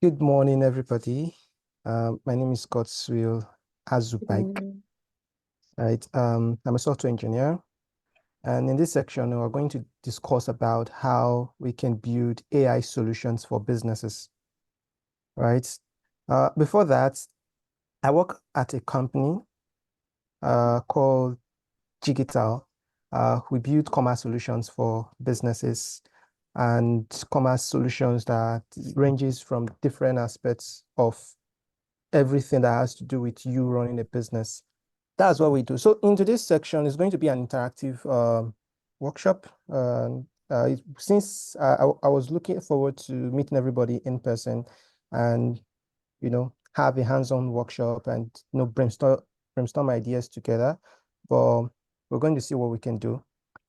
Good morning, everybody. My name is Godswill Azubaik. Right. I'm a software engineer, and in this section, we're going to discuss about how we can build AI solutions for businesses. Right. Before that, I work at a company called Jigital. We build commerce solutions for businesses and commerce solutions that ranges from different aspects of everything that has to do with you running a business. That's what we do. So into this section is going to be an interactive workshop. Since I was looking forward to meeting everybody in person and, have a hands-on workshop and, brainstorm ideas together, but we're going to see what we can do.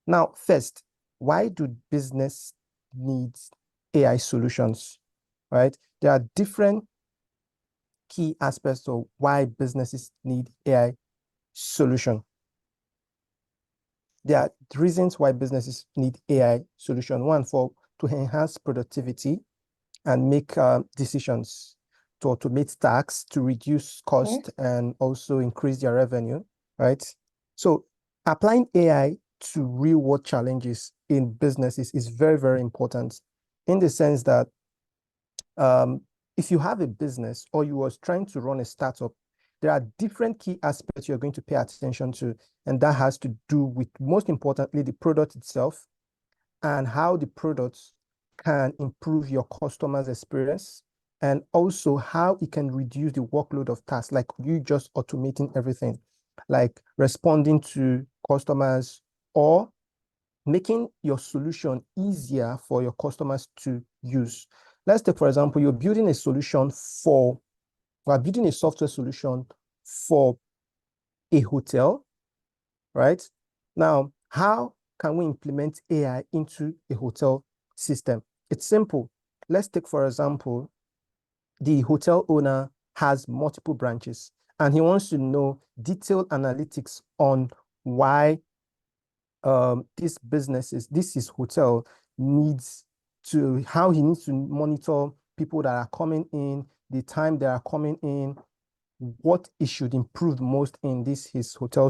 Now, first, why do business needs AI solutions, right? There are different key aspects of why businesses need AI solution. There are reasons why businesses need AI solution. One, to enhance productivity and make decisions, to automate tasks, to reduce cost, and also increase their revenue, right? So applying AI to real world challenges in businesses is very, very important in the sense that if you have a business or you was trying to run a startup, there are different key aspects you're going to pay attention to, and that has to do with, most importantly, the product itself and how the products can improve your customer's experience, and also how it can reduce the workload of tasks, like you just automating everything, like responding to customers or making your solution easier for your customers to use. Let's take, for example, we're building a software solution for a hotel, right? Now, how can we implement AI into a hotel system? It's simple. Let's take, for example, the hotel owner has multiple branches and he wants to know detailed analytics on why this hotel how he needs to monitor people that are coming in, the time they are coming in, what he should improve most in his hotel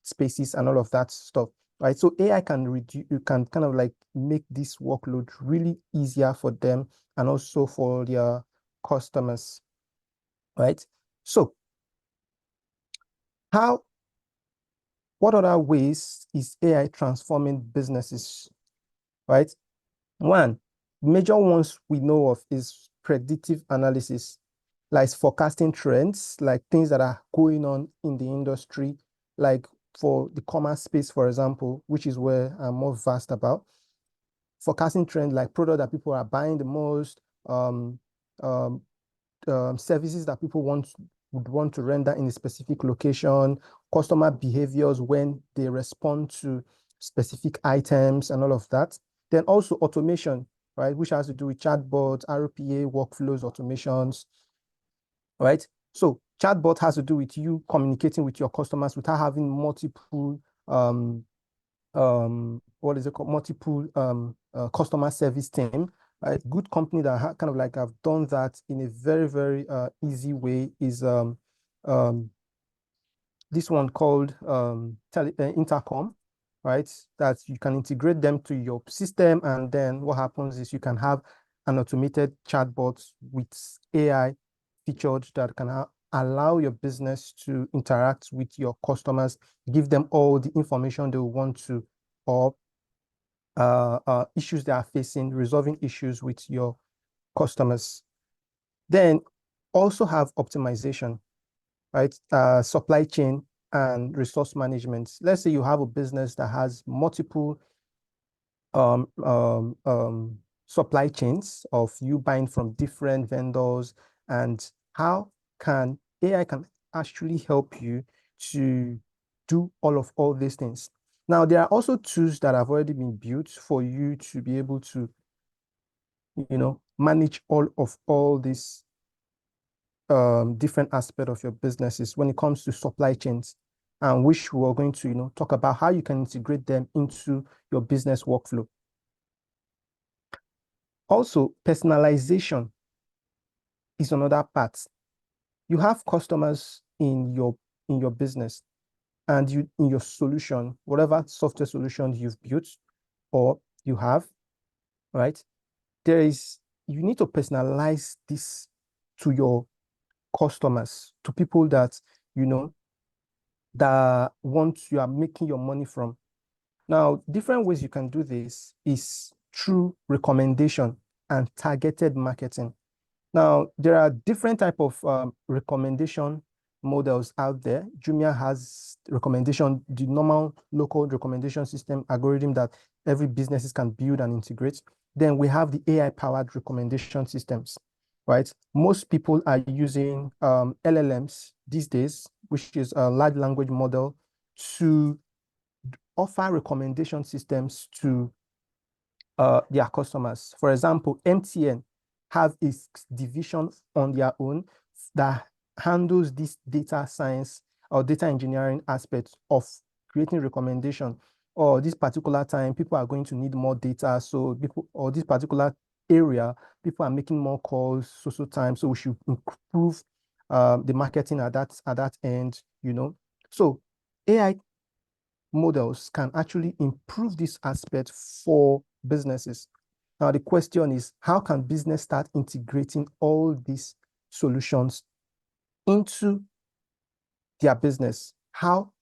spaces and all of that stuff, right? So AI you can kind of like make this workload really easier for them and also for their customers, right? So what other ways is AI transforming businesses, right? One, major ones we know of is predictive analysis, like forecasting trends, like things that are going on in the industry, like for the commerce space, for example, which is where I'm more vast about. Forecasting trends like products that people are buying the most, services that people would want to render in a specific location, customer behaviors when they respond to specific items and all of that. Then also automation, right, which has to do with chatbots, RPA, workflows, automations, right? So chatbot has to do with you communicating with your customers without having multiple customer service team. A good company that kind of like have done that in a very, very easy way is this one called Intercom, right? That you can integrate them to your system, and then what happens is you can have an automated chatbot with AI featured that can allow your business to interact with your customers, give them all the information they want to, or issues they are facing, resolving issues with your customers. Then also have optimization, right? Supply chain and resource management. Let's say you have a business that has multiple supply chains of you buying from different vendors, and how can AI can actually help you to do all these things. Now, there are also tools that have already been built for you to be able to, manage all these different aspects of your businesses when it comes to supply chains, and which we're going to, talk about how you can integrate them into your business workflow. Also, personalization, is another part. You have customers in your business, and you in your solution, whatever software solution you've built or you have, right? You need to personalize this to your customers, to people that you know that you are making your money from. Now, different ways you can do this is through recommendation and targeted marketing. Now, there are different type of recommendation models out there. Jumia has recommendation, the normal local recommendation system algorithm that every businesses can build and integrate. Then we have the AI-powered recommendation systems, right? Most people are using LLMs these days, which is a large language model, to offer recommendation systems to their customers. For example, MTN have a division on their own that handles this data science or data engineering aspect of creating recommendation. Or this particular time, people are going to need more data. So people, or this particular area, people are making more calls, so time. So we should improve the marketing at that end, you know. So AI models can actually improve this aspect for businesses. Now, the question is, how can business start integrating all these solutions into their business?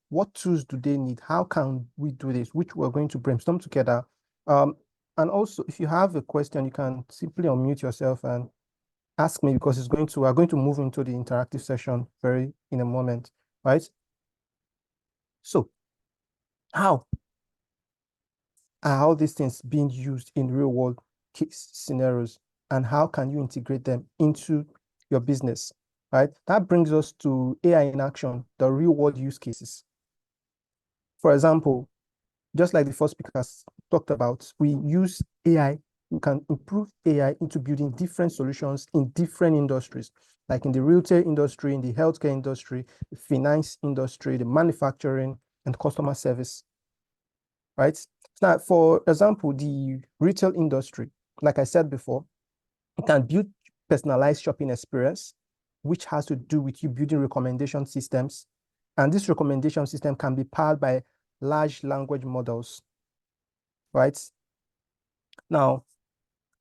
What tools do they need? How can we do this? Which we're going to brainstorm together. And also, if you have a question, you can simply unmute yourself and ask me, because we're going to move into the interactive session in a moment, right? So how are all these things being used in real world case scenarios, and how can you integrate them into your business, right? That brings us to AI in action, the real world use cases. For example, just like the first speakers talked about, we use AI, we can improve AI into building different solutions in different industries, like in the retail industry, in the healthcare industry, the finance industry, the manufacturing, and customer service, right? Now, for example, the retail industry, like I said before, you can build personalized shopping experience, which has to do with you building recommendation systems. And this recommendation system can be powered by large language models, right? Now,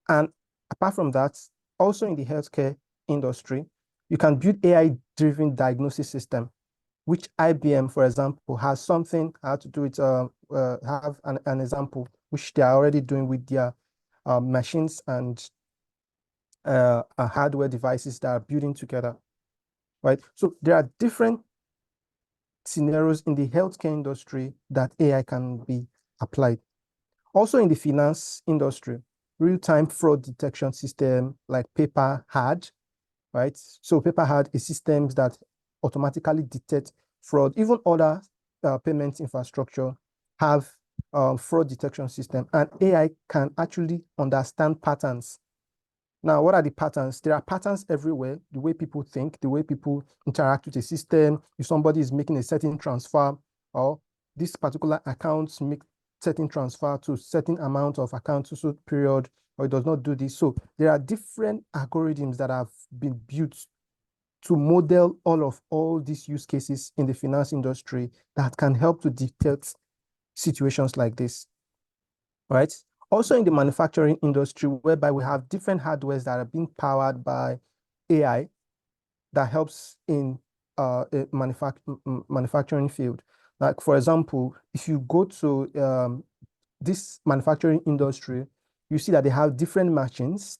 and apart from that, also in the healthcare industry, you can build AI-driven diagnosis system, which IBM, for example, has something how to do with have an example, which they are already doing with their machines and hardware devices that are building together, right? So there are different scenarios in the healthcare industry that AI can be applied. Also in the finance industry, real-time fraud detection system like PaperHard, right? So PaperHard is systems that automatically detect fraud. Even other payment infrastructure have fraud detection system, and AI can actually understand patterns. Now, what are the patterns? There are patterns everywhere, the way people think, the way people interact with the system. If somebody is making a certain transfer, or this particular account make certain transfer to certain amount of account to certain period, or it does not do this. So there are different algorithms that have been built to model all these use cases in the finance industry that can help to detect situations like this, right? Also in the manufacturing industry, whereby we have different hardwares that are being powered by AI that helps in manufacturing field. Like, for example, if you go to this manufacturing industry, you see that they have different machines,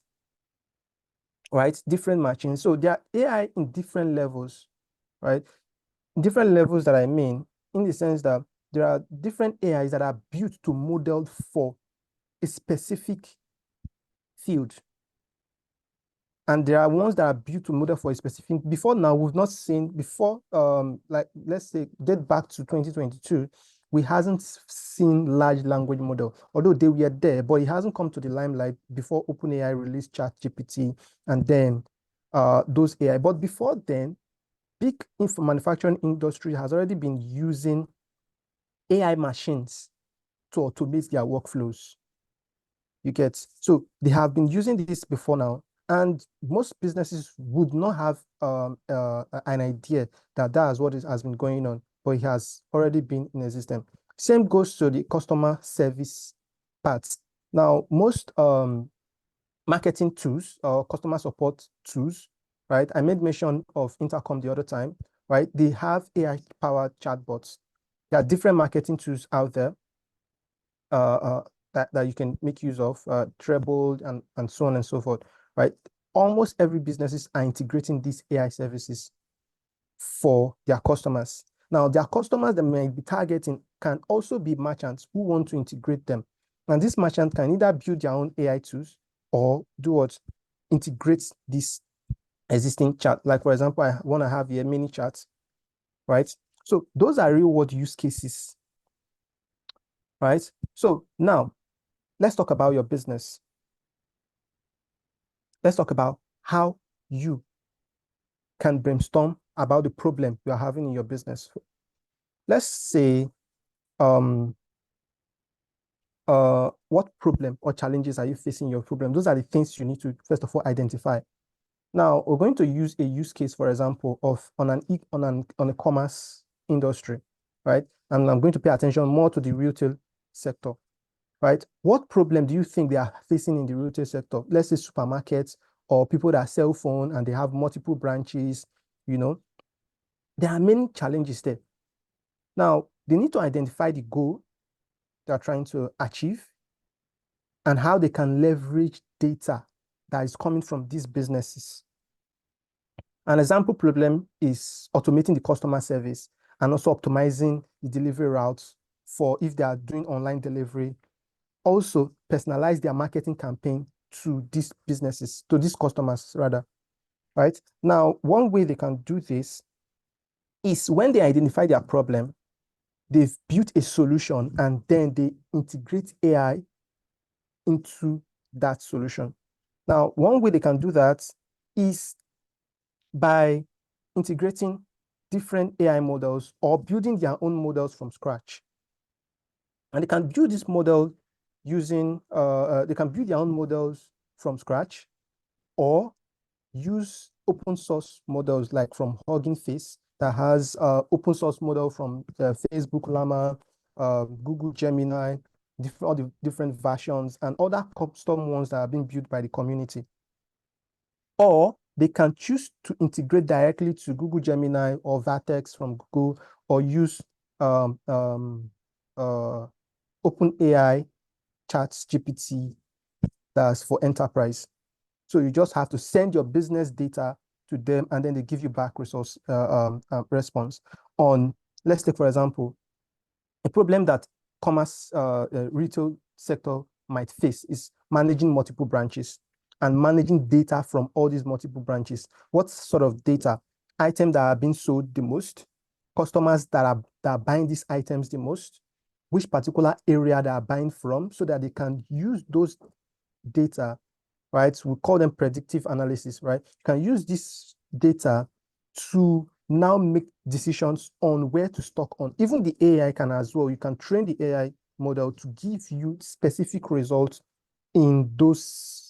right? Different machines. So there are AI in different levels, right? Different levels that I mean, in the sense that there are different AIs that are built to model for a specific field. And there are ones that are built to model for a specific. Before now, we've not seen before, like let's say, get back to 2022, we hasn't seen large language model, although they were there, but it hasn't come to the limelight before OpenAI released ChatGPT and then those AI. But before then, big manufacturing industry has already been using AI machines to automate their workflows. You get, so they have been using this before now, And most businesses would not have an idea that that is what has been going on, but it has already been in existence. Same goes to the customer service part. Now, most marketing tools or customer support tools, right? I made mention of Intercom the other time, right? They have AI-powered chatbots. There are different marketing tools out there that you can make use of, Treble and so on and so forth, right? Almost every businesses are integrating these AI services for their customers. Now, their customers that may be targeting can also be merchants who want to integrate them. And this merchant can either build their own AI tools or do what? Integrate this existing chat. Like, for example, I want to have a mini chat, right? So those are real world use cases, right? So now let's talk about your business. Let's talk about how you can brainstorm about the problem you are having in your business. Let's say, what problem or challenges are you facing in your problem? Those are the things you need to, first of all, identify. Now, we're going to use a use case, for example, of on a commerce industry, right? And I'm going to pay attention more to the retail sector, right? What problem do you think they are facing in the retail sector? Let's say supermarkets or people that sell phone and they have multiple branches, you know, there are many challenges there. Now, they need to identify the goal they're trying to achieve and how they can leverage data that is coming from these businesses. An example problem is automating the customer service and also optimizing the delivery routes for if they are doing online delivery. Also, personalize their marketing campaign to these businesses, to these customers rather, right? Now, one way they can do this is when they identify their problem, they've built a solution and then they integrate AI into that solution. Now, one way they can do that is by integrating different AI models or building their own models from scratch. And they can build this model using, they can build their own models from scratch or use open source models like from Hugging Face that has open source model from Facebook Llama, Google Gemini, all the different versions and other custom ones that are being built by the community. Or they can choose to integrate directly to Google Gemini or Vertex from Google or use OpenAI ChatGPT that's for enterprise. So you just have to send your business data to them and then they give you back response on, let's take, for example, a problem that commerce retail sector might face is managing multiple branches and managing data from all these multiple branches. What sort of data? Items that are being sold the most, customers that are buying these items the most, which particular area they are buying from, so that they can use those data, right? We call them predictive analysis, right? You can use this data to now make decisions on where to stock on. Even the AI can as well. You can train the AI model to give you specific results in those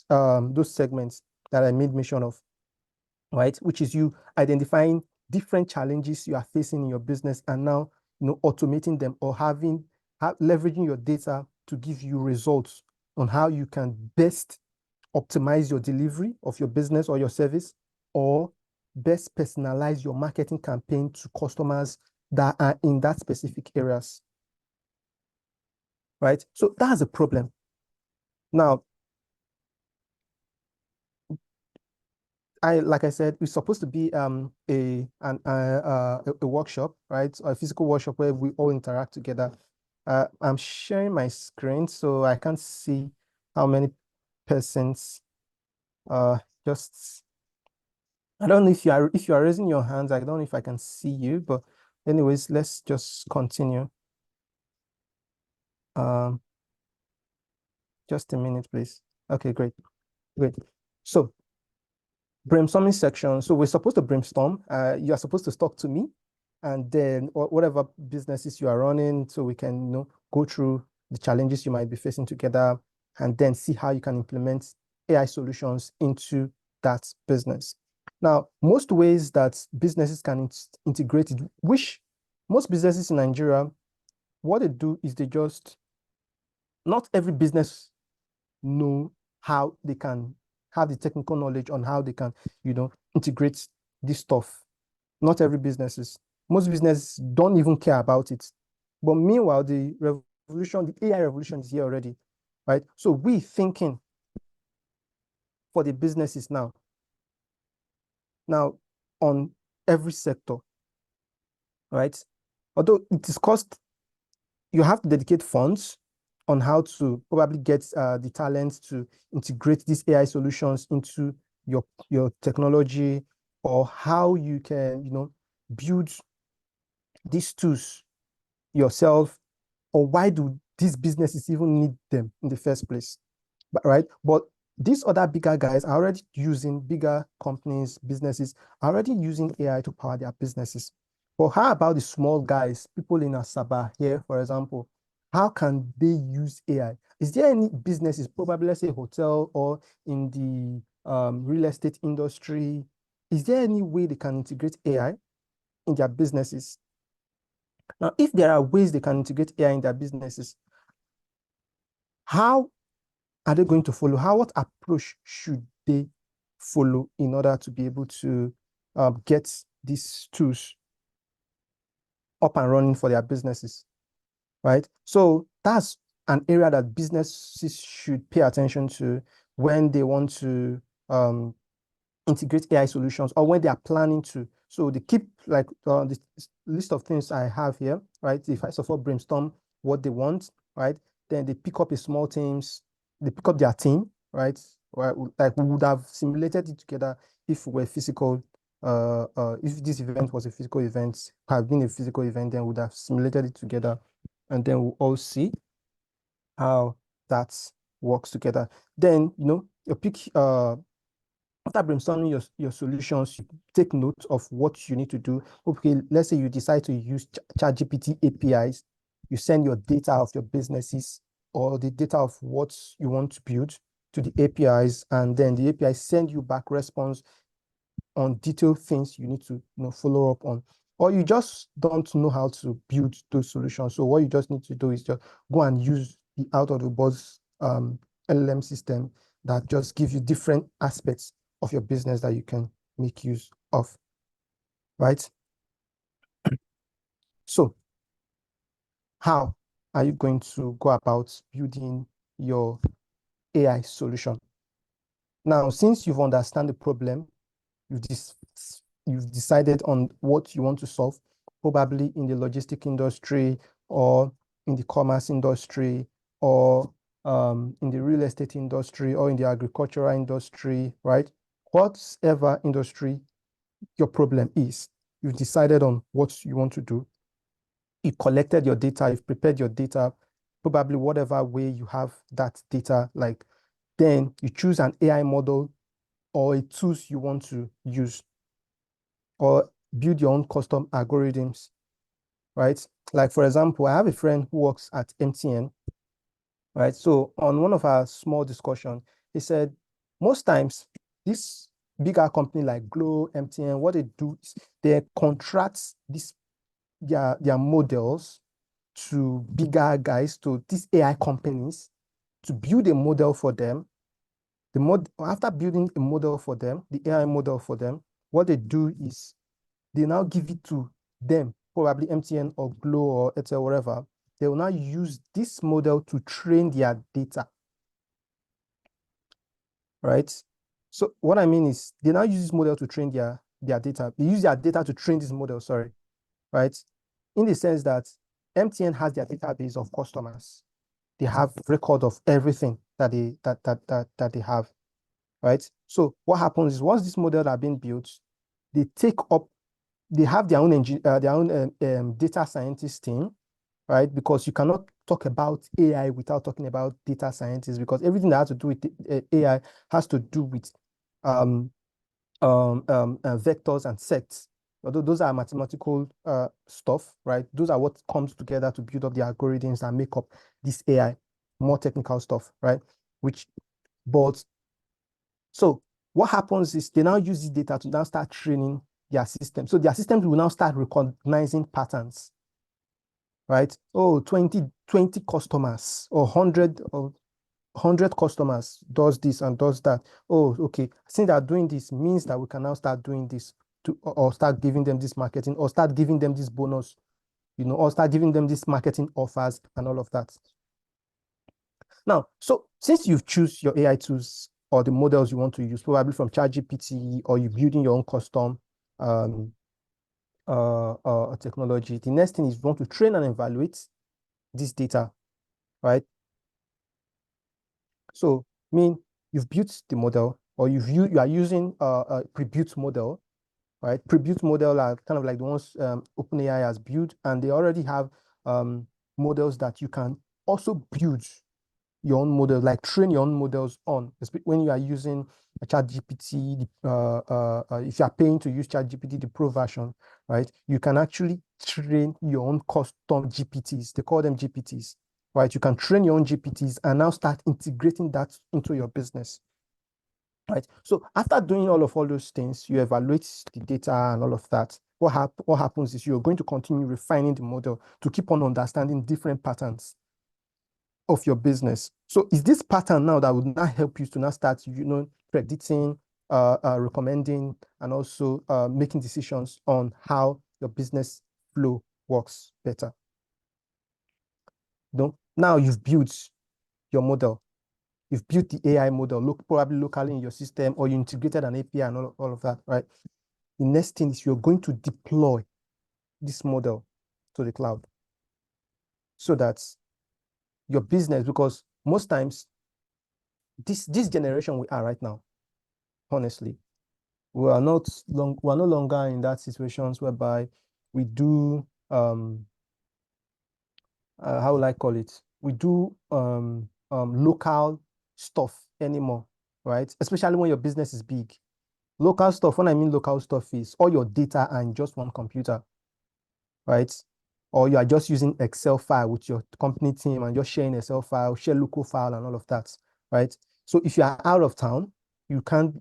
segments that I made mention of, right? Which is you identifying different challenges you are facing in your business and now, automating them or leveraging your data to give you results on how you can best optimize your delivery of your business or your service, or best personalize your marketing campaign to customers that are in that specific areas, right? So that's a problem. Now, like I said, it's supposed to be a workshop, right? A physical workshop where we all interact together. I'm sharing my screen, so I can't see how many persons. Just I don't know if you are raising your hands. I don't know if I can see you, but anyways, let's just continue. Just a minute, please. Okay, great. So brainstorming section. So we're supposed to brainstorm. You are supposed to talk to me, and then whatever businesses you are running, so we can go through the challenges you might be facing together, and then see how you can implement AI solutions into that business. Now, most ways that businesses can integrate it, which most businesses in Nigeria, what they do is they just, not every business know how they can have the technical knowledge on how they can, integrate this stuff. Not every businesses. Most businesses don't even care about it. But meanwhile, the revolution, the AI revolution is here already, right? So we thinking for the businesses now on every sector, right? Although it is cost, you have to dedicate funds on how to probably get the talent to integrate these AI solutions into your technology, or how you can, build these tools yourself, or why do these businesses even need them in the first place? Right? But these other bigger guys are already using, bigger companies, businesses are already using AI to power their businesses. But how about the small guys, people in Asaba here, for example? How can they use AI? Is there any businesses, probably let's say hotel or in the real estate industry, is there any way they can integrate AI in their businesses? Now, if there are ways they can integrate AI in their businesses, how are they going to follow? What approach should they follow in order to be able to get these tools up and running for their businesses, right? So that's an area that businesses should pay attention to when they want to integrate AI solutions, or when they are planning to. So they keep like the list of things I have here, right? They first of all brainstorm what they want, right? Then they pick up a small teams, they pick up their team, right? Like we would have simulated it together if we're physical. If this event was a physical event, have been a physical event, then we would have simulated it together, and then we'll all see how that works together. Then you pick after brainstorming your solutions, you take note of what you need to do. Okay, let's say you decide to use ChatGPT APIs. You send your data of your businesses or the data of what you want to build to the APIs, and then the APIs send you back response on detailed things you need to follow up on. Or you just don't know how to build those solutions. So what you just need to do is just go and use the out-of-the-box LLM system that just gives you different aspects of your business that you can make use of, right? So how are you going to go about building your AI solution? Now, since you've understand the problem, you've decided on what you want to solve, probably in the logistic industry, or in the commerce industry, or in the real estate industry, or in the agricultural industry, right? Whatever industry your problem is, you've decided on what you want to do. You collected your data, you've prepared your data, probably whatever way you have that data, like, then you choose an AI model or a tools you want to use, or build your own custom algorithms, right? Like, for example, I have a friend who works at MTN, right? So on one of our small discussion, he said, most times this bigger company like Glo, MTN, what they do is they contract their models to bigger guys, to these AI companies, to build a model for them. After building a model for them, the AI model for them, what they do is they now give it to them, probably MTN or Glo or Airtel, whatever. They will now use this model to train their data, right? So what I mean is they now use this model to train their data. They use their data to train this model, sorry, right? In the sense that MTN has their database of customers. They have record of everything that they have, right? So what happens is once this model are being built, they have their own data scientist team, right? Because you cannot talk about AI without talking about data scientists, because everything that has to do with AI has to do with vectors and sets. Although those are mathematical stuff, right? Those are what comes together to build up the algorithms and make up this AI, more technical stuff, right? So what happens is they now use this data to now start training their system. So their systems will now start recognizing patterns, right? Oh, 20 customers or 100 customers does this and does that. Oh, okay. Since they're doing this means that we can now start doing this or start giving them this marketing or start giving them this bonus, or start giving them this marketing offers and all of that. Now, so since you've choose your AI tools or the models you want to use, probably from ChatGPT or you're building your own custom technology, the next thing is you want to train and evaluate this data, right? So, you've built the model or you are using a pre-built model, right? Pre-built model are kind of like the ones OpenAI has built, and they already have models that you can also build your own model, like train your own models on. When you are using a ChatGPT, if you are paying to use ChatGPT, the pro version, right? You can actually train your own custom GPTs. They call them GPTs, right? You can train your own GPTs and now start integrating that into your business, right? So after doing all those things, you evaluate the data and all of that. What happens is you're going to continue refining the model to keep on understanding different patterns of your business. So is this pattern now that would not help you to now start, predicting, recommending, and also making decisions on how your business flow works better. Now you've built your model. You've built the AI model, probably locally in your system, or you integrated an API and all of that, right? The next thing is you're going to deploy this model to the cloud so that your business, because most times this generation we are right now, honestly, we are no longer in that situations whereby we do how will I call it? We do local stuff anymore, right? Especially when your business is big. Local stuff, when I mean local stuff, is all your data and just one computer, right? Or you are just using Excel file with your company team and just sharing Excel file, share local file and all of that, right? So if you are out of town, you can't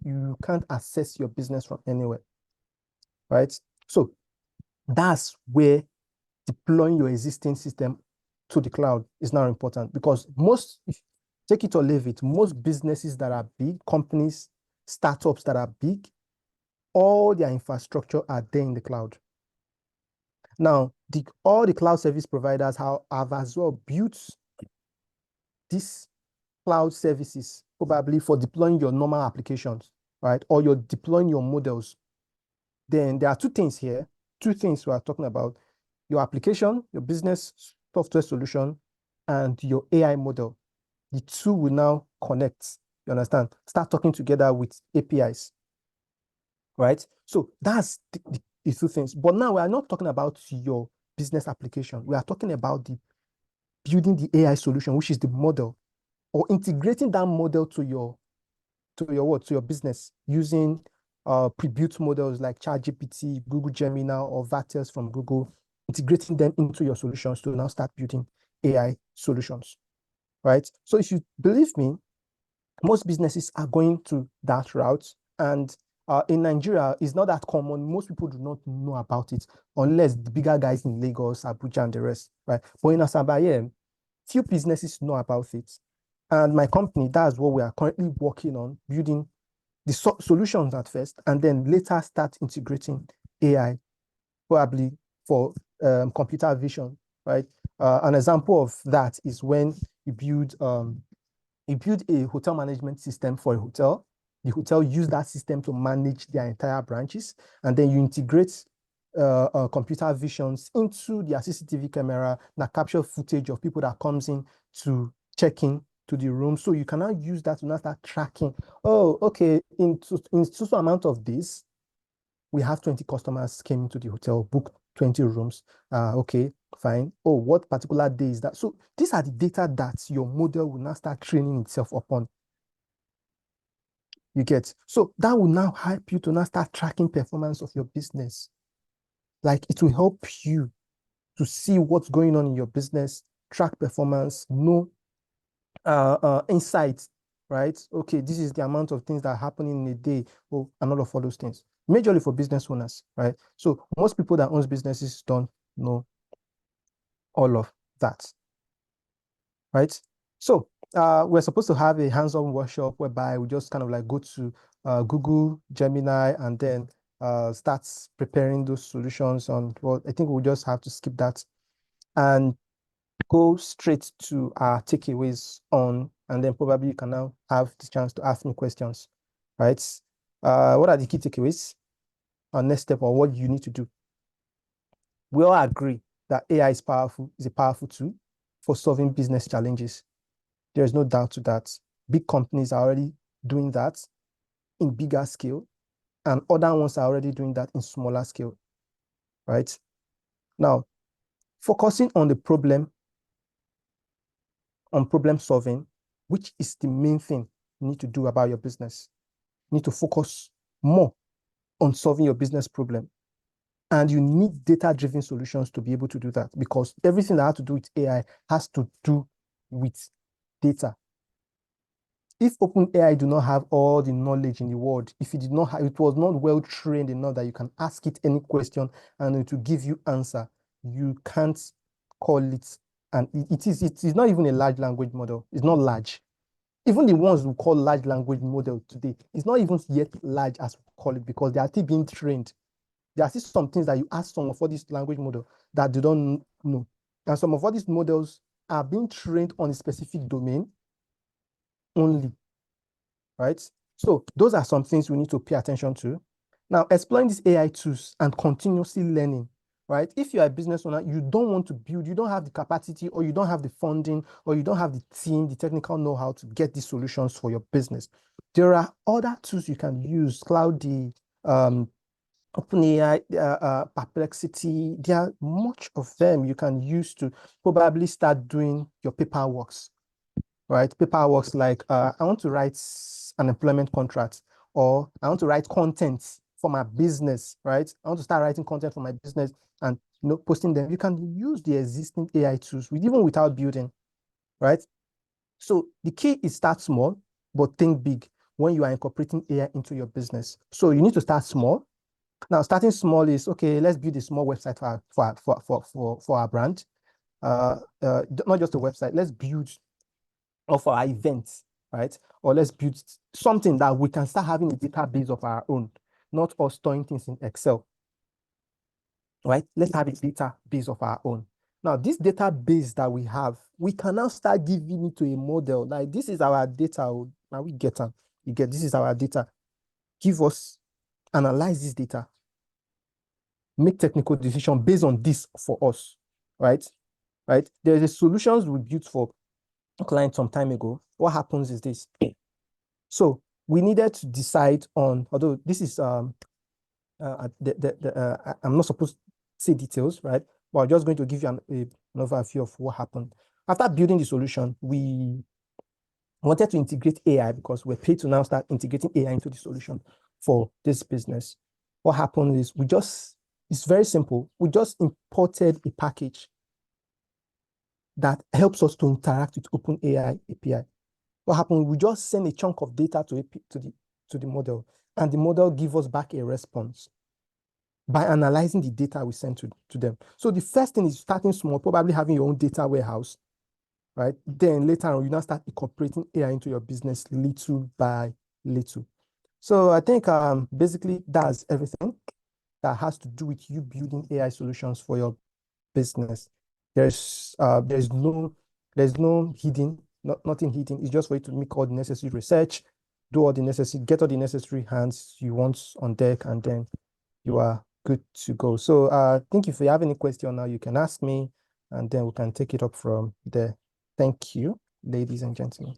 access your business from anywhere, right? So that's where deploying your existing system to the cloud is now important, because take it or leave it, most businesses that are big, companies, startups that are big, all their infrastructure are there in the cloud. Now, all the cloud service providers have as well built these cloud services, probably for deploying your normal applications, right? Or you're deploying your models. Then there are two things we are talking about: your application, your business software solution, and your AI model. The two will now connect, you understand? Start talking together with APIs, right? So that's the two things. But now we are not talking about your business application. We are talking about building the AI solution, which is the model, or integrating that model to your business using pre-built models like ChatGPT, Google Gemini, or Vertex from Google, integrating them into your solutions to now start building AI solutions, right? So if you believe me, most businesses are going to that route, and in Nigeria, it's not that common. Most people do not know about it unless the bigger guys in Lagos, Abuja, and the rest, right? But in Asaba, few businesses know about it. And my company, that's what we are currently working on, building the solutions at first, and then later start integrating AI, probably for computer vision, right? An example of that is when you build a hotel management system for a hotel. The hotel use that system to manage their entire branches, and then you integrate computer visions into their CCTV camera that capture footage of people that comes in to check in to the room. So you can now use that to now start tracking. Oh, okay, in so amount of days, we have 20 customers came into the hotel, booked 20 rooms. Okay, fine. Oh, what particular day is that? So these are the data that your model will now start training itself upon. You get? So that will now help you to now start tracking performance of your business. Like, it will help you to see what's going on in your business, track performance, know insights, right? Okay, this is the amount of things that are happening in a day, and all of all those things. Majorly for business owners, right? So most people that owns businesses don't know all of that, right? So we're supposed to have a hands-on workshop whereby we just kind of like go to Google Gemini and then start preparing those solutions on, well, I think we'll just have to skip that and go straight to our takeaways on, and then probably you can now have the chance to ask me questions, right? What are the key takeaways? Our next step, or what you need to do? We all agree that AI is a powerful tool for solving business challenges. There is no doubt to that. Big companies are already doing that in bigger scale, and other ones are already doing that in smaller scale, right? Now, focusing on the problem, on problem solving, which is the main thing you need to do about your business. You need to focus more on solving your business problem. And you need data-driven solutions to be able to do that, because everything that has to do with AI has to do with data. If OpenAI do not have all the knowledge in the world, if it did not have, it was not well trained enough that you can ask it any question and it will give you answer, you can't call it. And it is not even a large language model. It's not large. Even the ones we call large language model today, it's not even yet large as we call it, because they are still being trained. There are still some things that you ask some of all these language model that they don't know. And some of all these models are being trained on a specific domain only, right? So those are some things we need to pay attention to. Now, exploring these AI tools and continuously learning, right? If you're a business owner, you don't want to build, you don't have the capacity, or you don't have the funding, or you don't have the team, the technical know-how to get these solutions for your business. There are other tools you can use, Cloudy, OpenAI, Perplexity. There are much of them you can use to probably start doing your paperwork, right? Paperwork like, I want to write an employment contract, or I want to write content for my business, right? I want to start writing content for my business and posting them. You can use the existing AI tools even without building, right? So the key is start small, but think big when you are incorporating AI into your business. So you need to start small. Now, starting small is, okay, let's build a small website for our brand. Not just a website, let's build of our events, right? Or let's build something that we can start having a database of our own, not us storing things in Excel, right? Let's have a database of our own. Now, this database that we have, we can now start giving it to a model. Like, this is our data. Now we get them. You get, this is our data. Analyze this data. Make technical decision based on this for us, right? Right? There's a solutions we built for a client some time ago. What happens is this. So we needed to decide on, although this is I'm not supposed to say details, right? But I'm just going to give you an overview of what happened. After building the solution, we wanted to integrate AI because we're paid to now start integrating AI into the solution for this business. What happened is it's very simple. We just imported a package that helps us to interact with OpenAI API. What happened? We just send a chunk of data to the model, and the model gives us back a response by analyzing the data we sent to them. So the first thing is starting small, probably having your own data warehouse, right? Then later on, you now start incorporating AI into your business little by little. So I think basically that's everything that has to do with you building AI solutions for your business. There's no hidden, nothing hidden. It's just for you to make all the necessary research, get all the necessary hands you want on deck, and then you are good to go. So I think if you have any question now, you can ask me, and then we can take it up from there. Thank you, ladies and gentlemen.